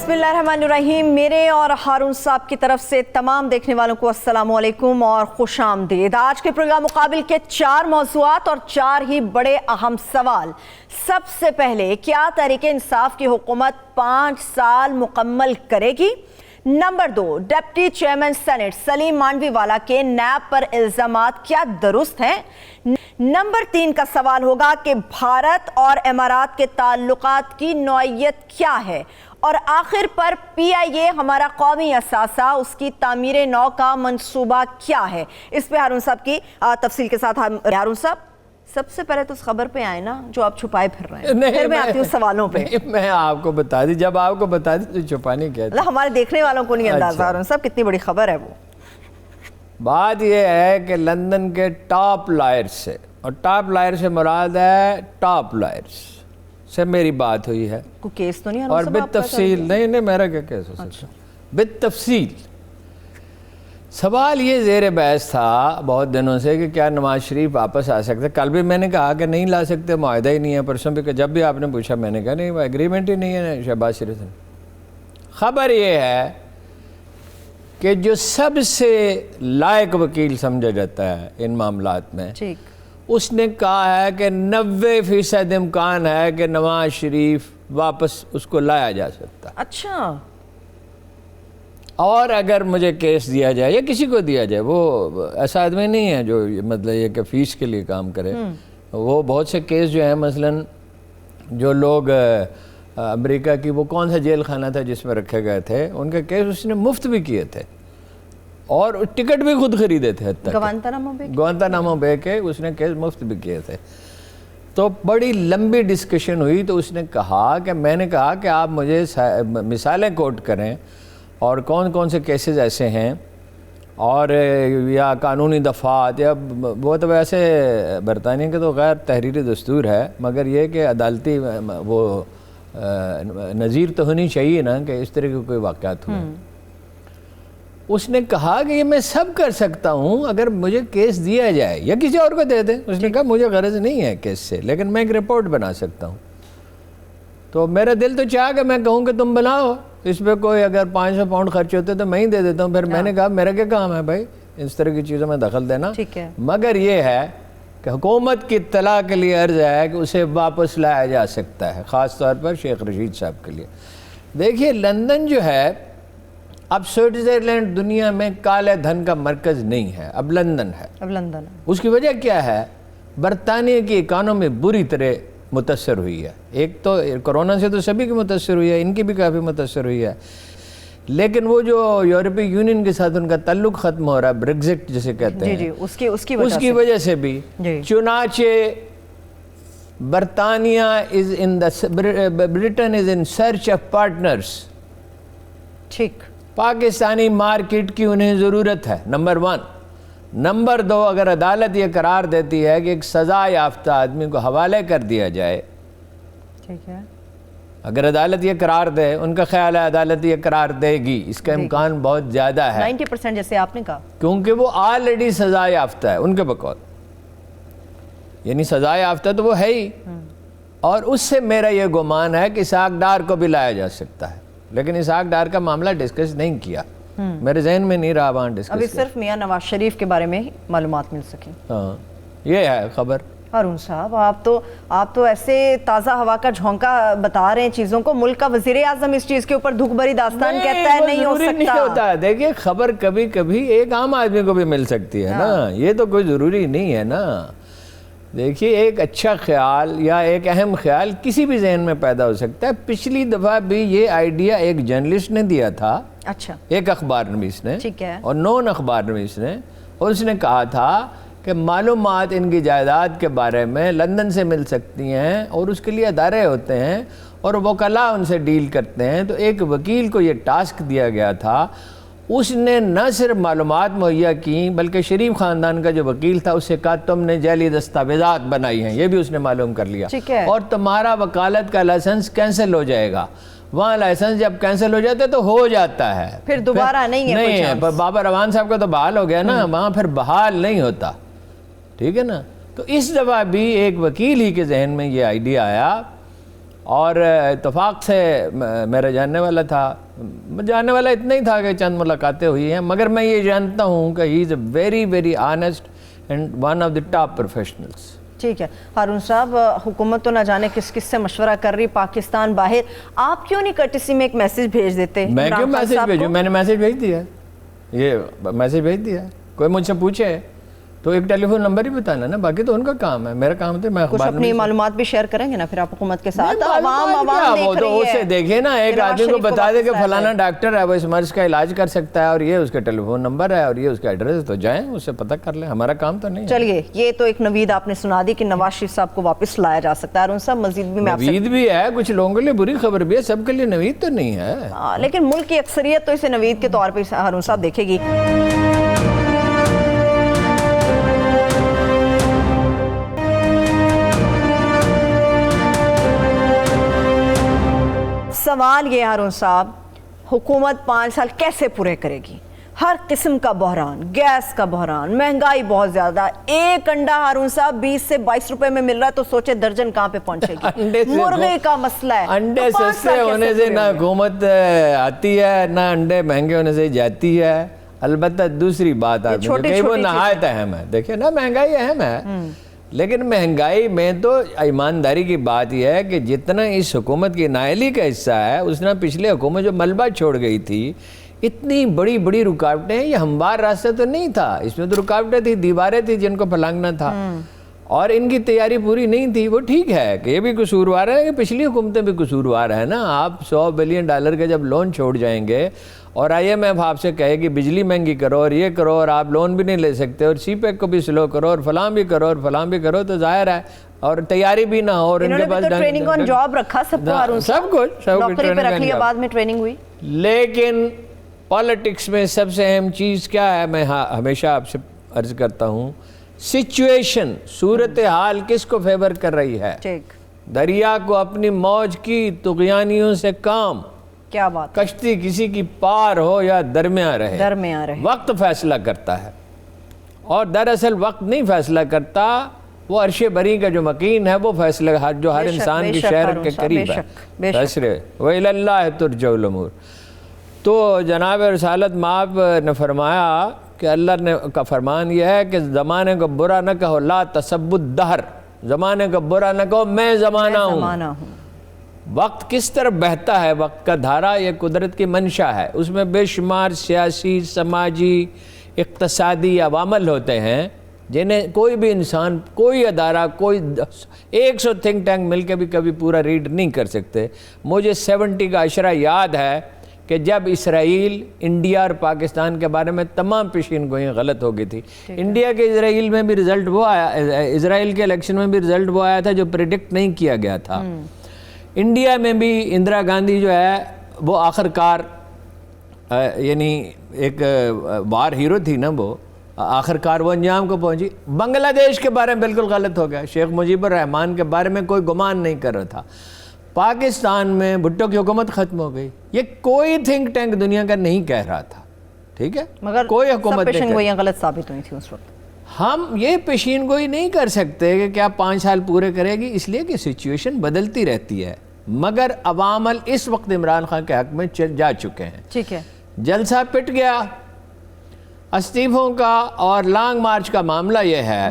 بسم اللہ الرحمن الرحیم. میرے اور ہارون صاحب کی طرف سے تمام دیکھنے والوں کو السلام علیکم اور خوش آمدید. آج کے پروگرام مقابل کے 4 موضوعات اور 4 ہی بڑے اہم سوال. سب سے پہلے، کیا تحریک انصاف کی حکومت 5 سال مکمل کرے گی؟ نمبر 2، ڈپٹی چیئرمین سینٹ سلیم مانڈوی والا کے نیب پر الزامات کیا درست ہیں؟ نمبر 3 کا سوال ہوگا کہ بھارت اور امارات کے تعلقات کی نوعیت کیا ہے؟ اور آخر پر پی آئی اے ہمارا قومی اثاثہ، اس کی تعمیر نو کا منصوبہ کیا ہے؟ اس پہ ہارون صاحب کی تفصیل کے ساتھ. ہارون صاحب، سب سے پہلے تو اس خبر پہ آئے نا جو آپ چھپائے پھر رہے ہیں، پھر میں آتی ہوں سوالوں پہ. میں آپ کو بتا دی، جب آپ کو بتا دی تو چھپانے کیا تھا؟ ہمارے دیکھنے والوں کو نہیں اندازہ ہارون صاحب کتنی بڑی خبر ہے. وہ بات یہ ہے کہ لندن کے ٹاپ لائر سے، اور ٹاپ لائر سے مراد ہے ٹاپ لائرز سے میری بات ہوئی ہے. کوئی کیس تو نہیں؟ اور بالتفصیل نہیں میرا کیا کیس ہو سکتا؟ بالتفصیل سوال یہ زیر بحث تھا بہت دنوں سے کہ کیا نواز شریف واپس آ سکتے. کل بھی میں نے کہا کہ نہیں لا سکتے، معاہدہ ہی نہیں ہے. پرسوں بھی جب بھی آپ نے پوچھا میں نے کہا نہیں، ایگریمنٹ ہی نہیں ہے شہباز شریف سے. خبر یہ ہے کہ جو سب سے لائق وکیل سمجھا جاتا ہے ان معاملات میں، اس نے کہا ہے کہ 90% امکان ہے کہ نواز شریف واپس اس کو لایا جا سکتا. اچھا. اور اگر مجھے کیس دیا جائے یا کسی کو دیا جائے، وہ ایسا آدمی نہیں ہے جو مطلب یہ کہ فیس کے لیے کام کرے. وہ بہت سے کیس جو ہیں، مثلاً جو لوگ امریکہ کی وہ کون سا جیل خانہ تھا جس میں رکھے گئے تھے، ان کے کیس اس نے مفت بھی کیے تھے اور ٹکٹ بھی خود خریدے تھے. گوانتانامو بے کے اس نے کیس مفت بھی کیے تھے. تو بڑی لمبی ڈسکشن ہوئی تو اس نے کہا کہ میں نے کہا کہ آپ مجھے مثالیں کوٹ کریں اور کون کون سے کیسز ایسے ہیں، اور یا قانونی دفعات، یا وہ تو ویسے برطانیہ کے تو غیر تحریری دستور ہے، مگر یہ کہ عدالتی وہ نظیر تو ہونی چاہیے نا کہ اس طرح کے کوئی واقعات ہوئے. اس نے کہا کہ یہ میں سب کر سکتا ہوں اگر مجھے کیس دیا جائے یا کسی اور کو دے دیں. اس نے کہا مجھے غرض نہیں ہے کیس سے، لیکن میں ایک رپورٹ بنا سکتا ہوں. تو میرا دل تو چاہا کہ میں کہوں کہ تم بناؤ، اس پہ کوئی اگر 500 پاؤنڈ خرچ ہوتے تو میں ہی دے دیتا ہوں. پھر میں نے کہا میرا کیا کام ہے بھائی اس طرح کی چیزوں میں دخل دینا. مگر یہ ہے کہ حکومت کی اطلاع کے لیے عرض ہے کہ اسے واپس لایا جا سکتا ہے، خاص طور پر شیخ رشید صاحب کے لیے. دیکھیے لندن جو ہے، اب سوئٹزرلینڈ دنیا میں کالے دھن کا مرکز نہیں ہے، اب لندن ہے. اس کی وجہ کیا ہے؟ برطانیہ کی اکانومی بری طرح متاثر ہوئی ہے. ایک تو کرونا سے تو سبھی کی متاثر ہوئی ہے، ان کی بھی کافی متاثر ہوئی ہے. لیکن وہ جو یورپی یونین کے ساتھ ان کا تعلق ختم ہو رہا ہے، بریگزٹ جسے کہتے ہیں، اس کی وجہ سے بھی. چنانچہ برطانیہ Britain is in search of partners. Pakistani market کی انہیں ضرورت ہے، نمبر 1. نمبر 2، اگر عدالت یہ قرار دیتی ہے کہ ایک سزا یافتہ آدمی کو حوالے کر دیا جائے، اگر عدالت یہ قرار دے، ان کا خیال ہے عدالت یہ قرار دے گی، اس کا امکان بہت زیادہ ہے 90% جیسے آپ نے کہا، کیونکہ وہ آلریڈی سزا یافتہ ہے ان کے بقول. یعنی سزا یافتہ تو وہ ہے ہی. اور اس سے میرا یہ گمان ہے کہ اسحاق ڈار کو بھی لایا جا سکتا ہے، لیکن اسحاق ڈار کا معاملہ ڈسکس نہیں کیا، میرے ذہن میں نہیں رہا وہاں ڈسکس. ابھی صرف میاں نواز شریف کے بارے میں معلومات مل سکیں. ہاں یہ ہے خبر. ہارون صاحب، آپ تو ایسے تازہ ہوا کا جھونکا بتا رہے ہیں چیزوں کو. ملک کا وزیر اعظم اس چیز کے اوپر دھوک بھری داستان کہتا ہے نہیں ہو سکتا. نہیں ہوتا. دیکھیے خبر کبھی کبھی ایک عام آدمی کو بھی مل سکتی ہے نا، یہ تو کوئی ضروری نہیں ہے نا. دیکھیے ایک اچھا خیال یا ایک اہم خیال کسی بھی ذہن میں پیدا ہو سکتا ہے. پچھلی دفعہ بھی یہ آئیڈیا ایک جرنلسٹ نے دیا تھا، اچھا، ایک اخبار نویس نے اور نون اخبار نویس نے، اور اس نے کہا تھا کہ معلومات ان کی جائیداد کے بارے میں لندن سے مل سکتی ہیں اور اس کے لیے ادارے ہوتے ہیں اور وکلاء ان سے ڈیل کرتے ہیں. تو ایک وکیل کو یہ ٹاسک دیا گیا تھا. اس نے نہ صرف معلومات مہیا کی بلکہ شریف خاندان کا جو وکیل تھا اس سے کہا تم نے جعلی دستاویزات بنائی ہیں، یہ بھی اس نے معلوم کر لیا، اور تمہارا وکالت کا لائسنس کینسل ہو جائے گا. وہاں لائسنس جب کینسل ہو جاتا ہے تو ہو جاتا ہے، پھر دوبارہ نہیں ہے. بابا روان صاحب کا تو بحال ہو گیا نا، وہاں پھر بحال نہیں ہوتا. ٹھیک ہے نا. تو اس دفعہ بھی ایک وکیل ہی کے ذہن میں یہ آئیڈیا آیا اور اتفاق سے میرا جاننے والا تھا، جاننے والا اتنا ہی تھا کہ چند ملاقاتیں ہوئی ہیں، مگر میں یہ جانتا ہوں کہ he is a very very honest and one of the top professionals. ٹھیک ہے ہارون صاحب، حکومت تو نہ جانے کس کس سے مشورہ کر رہی پاکستان باہر، آپ کیوں نہیں کرٹسی میں ایک میسج بھیج دیتے؟ میں کیوں میسج بھیجوں؟ میں نے میسج بھیج دیا، یہ میسج بھیج دیا. کوئی مجھ سے پوچھے تو ایک ٹیلی فون نمبر ہی بتانا نا، باقی تو ان کا کام ہے، میرا کام تھا میں کچھ اخبار اپنی معلومات بھی شیئر کریں گے نا پھر آپ حکومت کے ساتھ؟ عوام دیکھ رہی ہے، اسے دیکھے نا، ایک آدمی کو بتا دے کہ فلانا ڈاکٹر ہے وہ اس مرض کا علاج کر سکتا ہے اور یہ اس کا ٹیلی فون نمبر ہے اور یہ اس کا ایڈریس، تو جائیں اس سے پتہ کر لیں، ہمارا کام تو نہیں ہے. چلیے یہ تو ایک نوید آپ نے سنا دی کہ نواز شریف صاحب کو واپس لایا جا سکتا ہے. ہارون صاحب مزید بھی میں آپ سے، نوید بھی ہے، کچھ لوگوں کے لیے بری خبر بھی ہے، سب کے لیے نوید تو نہیں ہے، لیکن ملک کی اکثریت تو اسے نوید کے طور پہ ہارون صاحب دیکھے گی. سوال یہ ہارون صاحب، حکومت 5 سال کیسے پورے کرے گی؟ ہر قسم کا بحران، گیس کا بحران، مہنگائی بہت زیادہ، ایک انڈا ہارون صاحب 20 سے 22 روپے میں مل رہا ہے تو سوچے درجن کہاں پہ پہنچے گی. مرغے کا مسئلہ ہے، انڈے سستے ہونے سے نہ حکومت آتی ہے نہ انڈے مہنگے ہونے سے جاتی ہے. البتہ دوسری بات آپ نے کہ وہ نہایت اہم ہے، دیکھیں نا مہنگائی اہم ہے، لیکن مہنگائی میں تو ایمانداری کی بات یہ ہے کہ جتنا اس حکومت کی نااہلی کا حصہ ہے اس نے پچھلے حکومت جو ملبہ چھوڑ گئی تھی، اتنی بڑی بڑی رکاوٹیں ہیں، یہ ہموار راستہ تو نہیں تھا، اس میں تو رکاوٹیں تھی، دیواریں تھی جن کو پھلانگنا تھا، اور ان کی تیاری پوری نہیں تھی. وہ ٹھیک ہے کہ یہ بھی قصوروار ہے کہ پچھلی حکومتیں بھی قصوروار ہیں نا. آپ $100 بلین کا جب لون چھوڑ جائیں گے اور IMF آپ سے کہے کہ بجلی مہنگی کرو اور یہ کرو اور آپ لون بھی نہیں لے سکتے اور سی پیک کو بھی سلو کرو اور فلاں بھی کرو اور فلاں بھی کرو، تو ظاہر ہے اور تیاری بھی نہ ہو اور ان کے پاس ٹریننگ آن جاب رکھا سب کو، ہارون سب کچھ نوکری پہ رکھ لیا، بعد میں ٹریننگ ہوئی. لیکن پالیٹکس میں سب سے اہم چیز کیا ہے؟ میں ہمیشہ آپ سے عرض کرتا ہوں، سچویشن، صورتحال کس کو فیور کر رہی ہے؟ دریا کو اپنی موج کی طغیانیوں سے کام، کیا بات، کشتی کسی کی پار ہو یا درمیان رہے، وقت فیصلہ کرتا ہے. اور دراصل وقت نہیں فیصلہ کرتا، وہ عرش بری کا جو مکین ہے وہ فیصلہ جو ہر انسان کی شہر کے قریب ہے. فیصلے وَإِلَى اللَّهِ تُرْجَعُ الْأُمُورُ. تو جناب رسالت مآب نے فرمایا کہ اللہ نے کا فرمان یہ ہے کہ زمانے کو برا نہ کہو، لا تسبوا الدہر، زمانے کو برا نہ کہو، میں زمانہ ہوں. وقت کس طرف بہتا ہے، وقت کا دھارا یہ قدرت کی منشا ہے، اس میں بے شمار سیاسی، سماجی، اقتصادی عوامل ہوتے ہیں جنہیں کوئی بھی انسان، کوئی ادارہ، کوئی 100 تھنک ٹینک مل کے بھی کبھی پورا ریڈ نہیں کر سکتے. مجھے 70 کا عشرہ یاد ہے کہ جب اسرائیل، انڈیا اور پاکستان کے بارے میں تمام پیشین گوئیاں غلط ہو گئی تھی. انڈیا کے اسرائیل میں بھی رزلٹ وہ آیا، اسرائیل کے الیکشن میں بھی رزلٹ وہ آیا تھا جو پریڈکٹ نہیں کیا گیا تھا. انڈیا میں بھی اندرا گاندھی جو ہے وہ آخر کار یعنی ایک وار ہیرو تھی نا، وہ آخر کار وہ انجام کو پہنچی. بنگلہ دیش کے بارے میں بالکل غلط ہو گیا، شیخ مجیب الرحمان کے بارے میں کوئی گمان نہیں کر رہا تھا. پاکستان میں بھٹو کی حکومت ختم ہو گئی، یہ کوئی تھنک ٹینک دنیا کا نہیں کہہ رہا تھا، ٹھیک ہے، مگر کوئی حکومت نہیں پیشن گوئیاں غلط ثابت ہوئی تھی اس وقت. ہم یہ پیشین گوئی نہیں کر سکتے کہ کیا 5 سال پورے کرے گی، اس لیے کہ سچویشن بدلتی رہتی ہے. مگر عوامل اس وقت عمران خان کے حق میں جا چکے ہیں. ٹھیک ہے، جلسہ پٹ گیا استعفوں کا اور لانگ مارچ کا معاملہ یہ ہے.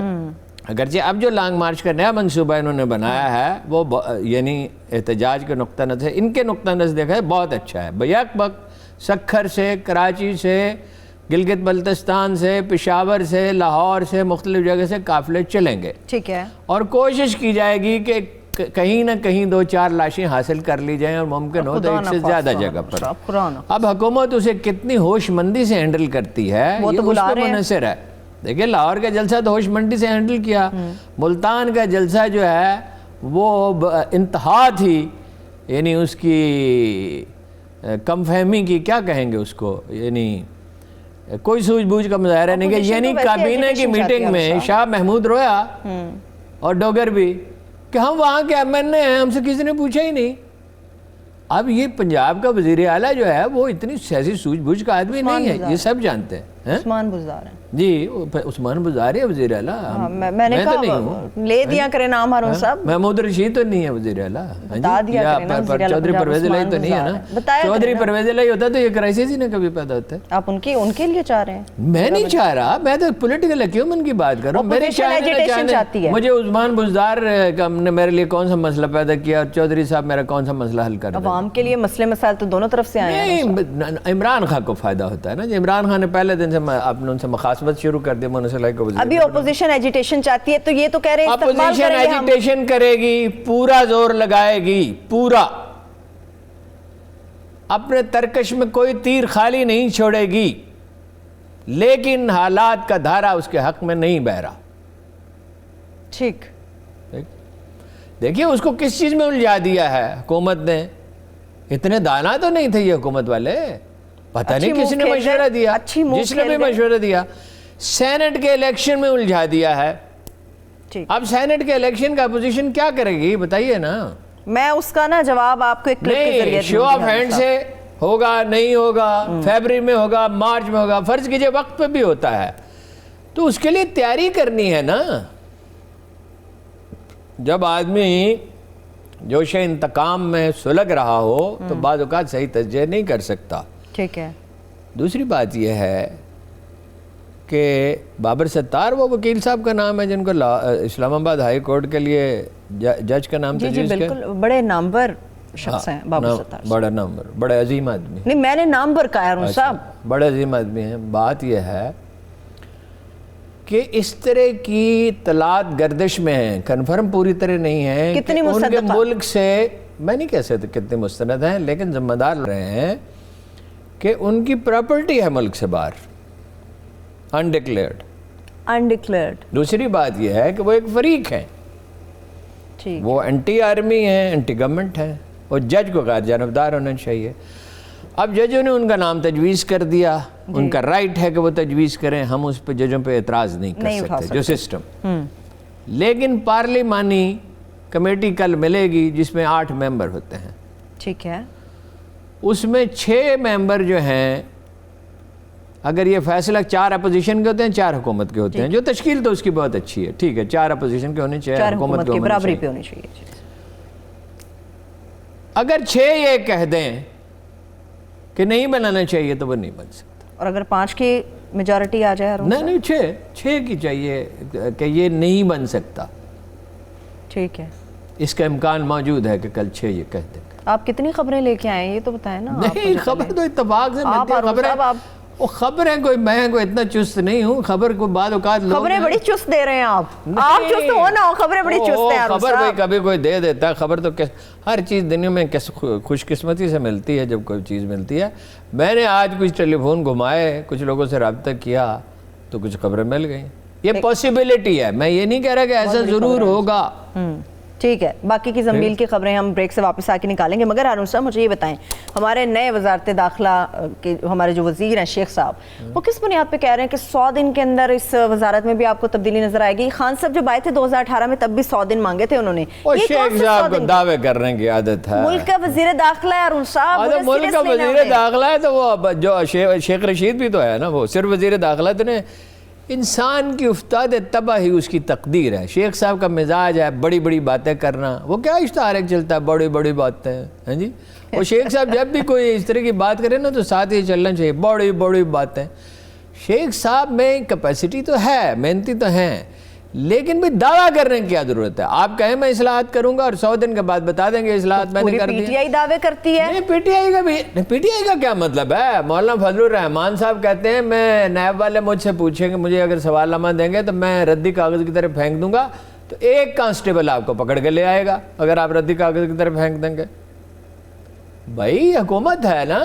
اگرچہ اب جو لانگ مارچ کا نیا منصوبہ انہوں نے بنایا ہے وہ یعنی احتجاج کے نقطہ نظر سے، ان کے نقطہ نظر دیکھا ہے بہت اچھا ہے. بیک وقت سکھر سے، کراچی سے، گلگت بلتستان سے، پشاور سے، لاہور سے، مختلف جگہ سے قافلے چلیں گے. ٹھیک ہے، اور کوشش کی جائے گی کہ کہیں نہ کہیں 2-4 لاشیں حاصل کر لی جائیں اور ممکن ہو تو 1 سے زیادہ جگہ پر. اب حکومت اسے کتنی ہوش مندی سے ہینڈل کرتی ہے یہ اس پہ منحصر ہے. دیکھیں لاہور کا جلسہ تو ہوش مندی سے ہینڈل کیا، ملتان کا جلسہ جو ہے وہ انتہا تھی، یعنی اس کی کم فہمی کی کیا کہیں گے اس کو، یعنی کوئی سوجھ بوجھ کا مظاہرہ نہیں کہ یعنی کابینہ کی میٹنگ میں شاہ محمود رویا اور ڈوگر بھی کہ ہم وہاں کے MNA ہیں، ہم سے کسی نے پوچھا ہی نہیں. اب یہ پنجاب کا وزیر اعلیٰ جو ہے وہ اتنی سیاسی سوجھ بوجھ کا آدمی نہیں ہے، یہ سب جانتے ہیں. عثمان بزدار ہیں. جی عثمان بزدار ہے وزیر اعلیٰ. میں نے کہا لے دیا کرے نام ہارون صاحب. محمود رشید تو نہیں ہے وزیر اعلیٰ. چودھری پرویز الہی تو نہیں ہے نا. چودھری پرویز الہی ہوتا تو یہ کرائسس ہی نہ کبھی پیدا ہوتا ہے. آپ ان کے لیے چاہ رہے ہیں؟ میں نہیں چاہ رہا, میں تو پولیٹیکل ایکیومن کی بات کر رہا ہوں. مجھے عثمان بزدار نے میرے لیے کون سا مسئلہ پیدا کیا اور چودھری صاحب میرا کون سا مسئلہ حل کر رہے ہیں؟ عوام کے لیے مسئلے مسائل تو دونوں طرف سے آئے ہیں. عمران خان کو فائدہ ہوتا ہے نا. عمران خان نے پہلے دن سے اپنے ان سے مخاصمت شروع کر دی. ابھی اپوزیشن ایجیٹیشن چاہتی ہے تو یہ تو کہہ رہے ہیں اپوزیشن ایجیٹیشن کرے گی, پورا زور لگائے گی, پورا اپنے ترکش میں کوئی تیر خالی نہیں چھوڑے گی, لیکن حالات کا دھارا اس کے حق میں نہیں بہہ رہا. ٹھیک دیکھیے اس کو کس چیز میں الجھا دیا ہے حکومت نے. اتنے دانا تو نہیں تھے یہ حکومت والے. پتہ نہیں کس نے مشورہ دیا, جس نے بھی مشورہ دیا. سینٹ کے الیکشن میں الجھا دیا ہے. اب سینٹ کے الیکشن کا اپوزیشن کیا کرے گی بتائیے نا. میں اس کا نا جواب آپ کو ایک کلپ کے ذریعے شو آف ہینڈ سے ہوگا نہیں ہوگا, فیبرری میں ہوگا, مارچ میں ہوگا, فرض کیجئے وقت پہ بھی ہوتا ہے تو اس کے لیے تیاری کرنی ہے نا. جب آدمی جوش انتقام میں سلگ رہا ہو تو بعض اوقات صحیح تجزیہ نہیں کر سکتا. ٹھیک ہے. دوسری بات یہ ہے کہ بابر ستار وہ وکیل صاحب کا نام ہے جن کو اسلام آباد ہائی کورٹ کے لیے جج کا نام تجویز کیا. جی بالکل, بڑے نامور شخص ہیں بابر ستار. بڑا نامور, بڑے عظیم آدمی. نہیں میں نے نامور کہا ہے ہارون صاحب. بڑے عظیم آدمی ہیں. بات یہ ہے کہ اس طرح کی اطلاعات گردش میں ہیں, کنفرم پوری طرح نہیں ہیں کہ ان کے ملک سے, میں نہیں کہہ سکتا کتنے مستند ہیں, لیکن ذمہ دار رہے ہیں کہ ان کی پراپرٹی ہے ملک سے باہر, انڈکلیئرڈ. دوسری بات یہ ہے کہ وہ ایک فریق ہیں, وہ اینٹی آرمی ہیں, اینٹی گورنمنٹ ہیں, اور جج کو غیر جانبدار ہونا چاہیے. اب ججوں نے ان کا نام تجویز کر دیا, ان کا رائٹ ہے کہ وہ تجویز کریں, ہم اس پہ ججوں پہ اعتراض نہیں کر سکتے جو سسٹم. لیکن پارلیمانی کمیٹی کل ملے گی جس میں 8 ممبر ہوتے ہیں. ٹھیک ہے. اس میں 6 ممبر جو ہیں, اگر یہ فیصلہ 4 اپوزیشن کے ہوتے ہیں 4 حکومت کے ہوتے ہیں, جو تشکیل تو اس کی بہت اچھی ہے, ٹھیک ہے, 4 اپوزیشن کے ہونے چاہیے, حکومت کے برابری پہ ہونی چاہیے. اگر 6 یہ کہہ دیں کہ نہیں بنانا چاہیے تو وہ نہیں بن سکتا. اور اگر 5 کی میجارٹی آ جائے, نہیں 6 کی چاہیے کہ یہ نہیں بن سکتا. ٹھیک ہے. اس کا امکان موجود ہے کہ کل 6 یہ کہہ دیں. آپ کتنی خبریں لے کے آئے ہیں یہ تو بتائیں نا. نہیں خبر تو اتفاق سے ملتی ہے. خبریں کوئی, میں کوئی اتنا چست نہیں ہوں. خبر کو بعد اوقات خبریں بڑی چست دے رہے ہیں آپ چست ہو نا, خبریں بڑی چست ہیں. خبر بھائی کبھی کوئی دے دیتا ہے. خبر تو ہر چیز دنیا میں خوش قسمتی سے ملتی ہے جب کوئی چیز ملتی ہے. میں نے آج کچھ ٹیلی فون گھمائے, کچھ لوگوں سے رابطہ کیا تو کچھ خبریں مل گئیں. یہ پاسبلٹی ہے, میں یہ نہیں کہہ رہا کہ ایسا ضرور ہوگا. ٹھیک ہے. باقی کی زمبیل کی خبریں ہم بریک سے واپس آ کے نکالیں گے. مگر ہارون صاحب مجھے یہ بتائیں, ہمارے نئے وزارت داخلہ کے ہمارے جو وزیر ہیں شیخ صاحب, وہ کس بنیاد پہ کہہ رہے ہیں کہ 100 دن کے اندر اس وزارت میں بھی آپ کو تبدیلی نظر آئے گی؟ خان صاحب جب آئے تھے 2018 میں تب بھی 100 دن مانگے تھے انہوں نے. شیخ صاحب کو دعوے کرنے کی عادت ہے. ملک کا وزیر داخلہ ہے ہارون صاحب. ملک کا وزیر داخلہ ہے تو وہ جو شیخ رشید بھی تو ہے نا, وہ صرف وزیر داخلہ تو نہیں. انسان کی افتاد تباہی اس کی تقدیر ہے. شیخ صاحب کا مزاج ہے بڑی بڑی باتیں کرنا. وہ کیا اشتہار ایک چلتا ہے بڑی بڑی باتیں, ہیں جی. وہ شیخ صاحب جب بھی کوئی اس طرح کی بات کرے نا تو ساتھ ہی چلنا چاہیے, بڑی بڑی باتیں. شیخ صاحب میں کیپیسٹی تو ہے, محنتی تو ہیں, لیکن بھی دعویٰ کرنے کی کیا ضرورت ہے؟ آپ کہیں میں اصلاحات کروں گا اور 100 دن کے بعد بتا دیں گے اصلاحات میں نے کر دی. پی ٹی آئی دعوے کرتی ہے. نہیں پی ٹی آئی کا بھی, پی ٹی آئی کا کیا مطلب ہے؟ مولانا فضل الرحمان صاحب کہتے ہیں میں نیب والے مجھ سے پوچھیں گے, مجھے اگر سوال نامہ دیں گے تو میں ردی کاغذ کی طرف پھینک دوں گا تو ایک کانسٹیبل آپ کو پکڑ کے لے آئے گا اگر آپ ردی کاغذ کی طرف پھینک دیں گے. بھائی حکومت ہے نا,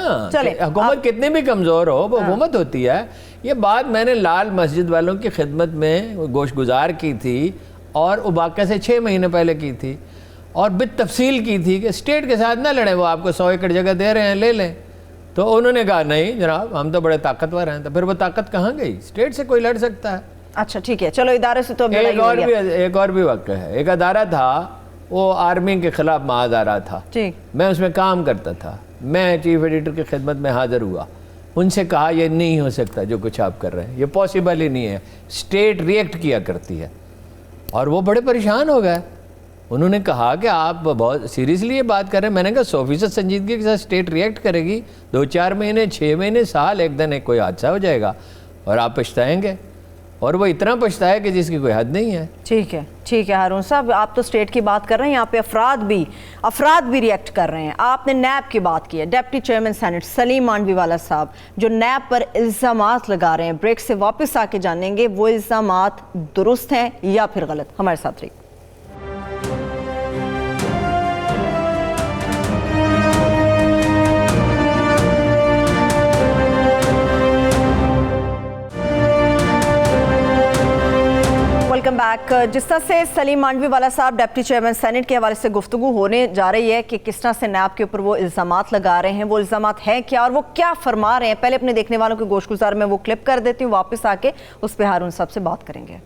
حکومت کتنی بھی کمزور ہو وہ حکومت ہوتی ہے. یہ بات میں نے لال مسجد والوں کی خدمت میں گوش گزار کی تھی اور اباقہ سے 6 مہینے پہلے کی تھی, اور بالتفصیل کی تھی کہ اسٹیٹ کے ساتھ نہ لڑیں, وہ آپ کو 100 ایکڑ جگہ دے رہے ہیں لے لیں. تو انہوں نے کہا نہیں جناب ہم تو بڑے طاقتور ہیں. تو پھر وہ طاقت کہاں گئی؟ اسٹیٹ سے کوئی لڑ سکتا ہے. اچھا ٹھیک ہے, چلو ادارے سے تو ایک اور بھی واقعہ ہے. ایک ادارہ تھا وہ آرمی کے خلاف معاذ آ رہا تھا, میں اس میں کام کرتا تھا, میں چیف ایڈیٹر کی خدمت میں حاضر ہوا. ان سے کہا یہ نہیں ہو سکتا جو کچھ آپ کر رہے ہیں, یہ پاسبل ہی نہیں ہے. اسٹیٹ ریئیکٹ کیا کرتی ہے اور وہ بڑے پریشان ہو گئے. انہوں نے کہا کہ آپ بہت سیریسلی یہ بات کر رہے ہیں. میں نے کہا 100% سنجیدگی کے ساتھ اسٹیٹ ریئیکٹ کرے گی, 2-4 مہینے 6 مہینے سال ایک دن کوئی حادثہ ہو جائے گا اور آپ پچھتائیں گے, اور وہ اتنا پچھتائے کہ جس کی کوئی حد نہیں ہے. ٹھیک ہے ہارون صاحب, آپ تو اسٹیٹ کی بات کر رہے ہیں, یہاں پہ افراد بھی ریئیکٹ کر رہے ہیں. آپ نے نیب کی بات کی ہے, ڈپٹی چیئرمین سینٹ سلیم مانڈوی والا صاحب جو نیب پر الزامات لگا رہے ہیں, بریک سے واپس آ کے جانیں گے وہ الزامات درست ہیں یا پھر غلط. ہمارے ساتھ رہی. Welcome back. جس طرح سے سلیم مانڈوی والا صاحب ڈپٹی چیئرمین سینٹ کے حوالے سے گفتگو ہونے جا رہی ہے کہ کس طرح سے نیب کے اوپر وہ الزامات لگا رہے ہیں, وہ الزامات ہیں کیا اور وہ کیا فرما رہے ہیں, پہلے اپنے دیکھنے والوں کے گوش گزار میں وہ کلپ کر دیتی ہوں, واپس آ کے اس پہ ہارون صاحب سے بات کریں گے.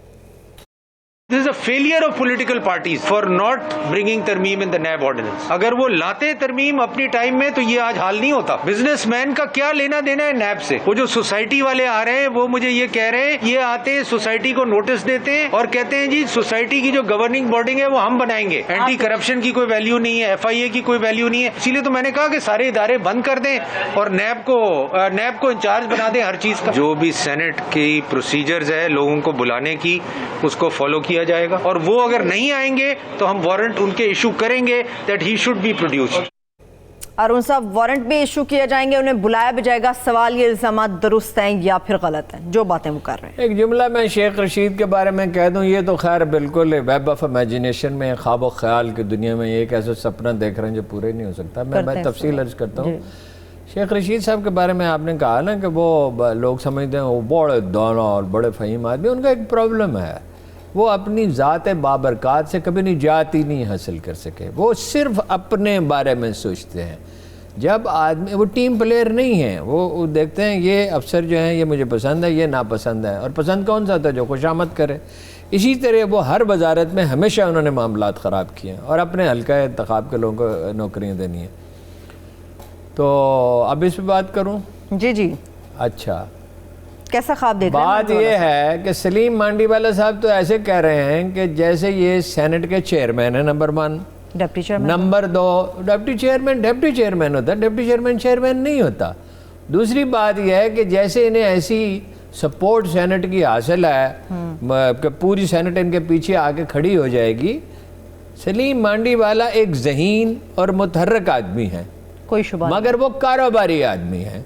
This is a failure of political parties for not bringing ترمیم in the NAB ordinance. اگر وہ لاتے ترمیم اپنی ٹائم میں تو یہ آج حال نہیں ہوتا. بزنس مین کا کیا لینا دینا ہے نیب سے؟ وہ جو سوسائٹی والے آ رہے ہیں وہ مجھے یہ کہہ رہے ہیں, یہ آتے ہیں سوسائٹی کو نوٹس دیتے ہیں اور کہتے ہیں جی سوسائٹی کی جو گورننگ باڈی ہے وہ ہم بنائیں گے, اینٹی کرپشن کی کوئی ویلیو نہیں ہے, FIA کی کوئی ویلیو نہیں ہے. اسی لیے تو میں نے کہا کہ سارے ادارے بند کر دیں اور نیب کو انچارج بنا دیں ہر چیز کا. جو بھی سینٹ کی پروسیجرز ہے لوگوں کو بلانے کی, اس کو فالو کیا جائے گا, اور وہ اگر نہیں آئیں گے تو ہم وارنٹ ان کے ایشو کریں گے that he should be produced. Arun صاحب, وارنٹ بھی ایشو کیا جائیں گے, انہیں بلایا بھی جائے گا. سوال یہ الزامات درست ہیں یا پھر غلط ہیں جو باتیں وہ کر رہے ہیں؟ ایک جملہ میں شیخ رشید کے بارے میں کہہ دوں, یہ تو خیر بالکل ویب آف امیجنیشن میں, خواب و خیال کی دنیا میں ایک ایسا سپنا دیکھ رہے ہیں جو پورے نہیں ہو سکتا. میں تفصیل عرض کرتا ہوں. شیخ رشید صاحب کے بارے میں آپ نے کہا نا کہ وہ لوگ سمجھتے ہیں وہ بڑے دانا اور بڑے فہیم آدمی. ان کا ایک پرابلم ہے, وہ اپنی ذات بابرکات سے کبھی نجات ہی نہیں حاصل کر سکے. وہ صرف اپنے بارے میں سوچتے ہیں. جب آدمی, وہ ٹیم پلیئر نہیں ہیں, وہ دیکھتے ہیں یہ افسر جو ہیں یہ مجھے پسند ہے, یہ ناپسند ہے, اور پسند کون سا تھا جو خوشامد کرے. اسی طرح وہ ہر وزارت میں ہمیشہ انہوں نے معاملات خراب کیے ہیں اور اپنے حلقہ انتخاب کے لوگوں کو نوکریاں دینی ہیں. تو اب اس پہ بات کروں. جی اچھا, کیسا خواب دیکھ رہے ہیں؟ بات یہ ہے کہ سلیم مانڈی والا صاحب تو ایسے کہہ رہے ہیں کہ جیسے یہ سینٹ کے چیئرمین ہیں, number 1. Deputy chairman number 2, deputy chairman ہوتا ہے, ڈپٹی چیئرمین نہیں ہوتا. دوسری بات یہ ہے کہ جیسے انہیں ایسی سپورٹ سینٹ کی حاصل ہے کہ پوری سینٹ ان کے پیچھے آ کے کھڑی ہو جائے گی. سلیم مانڈی والا ایک ذہین اور متحرک آدمی ہے, کوئی شبہ مگر وہ کاروباری آدمی ہے.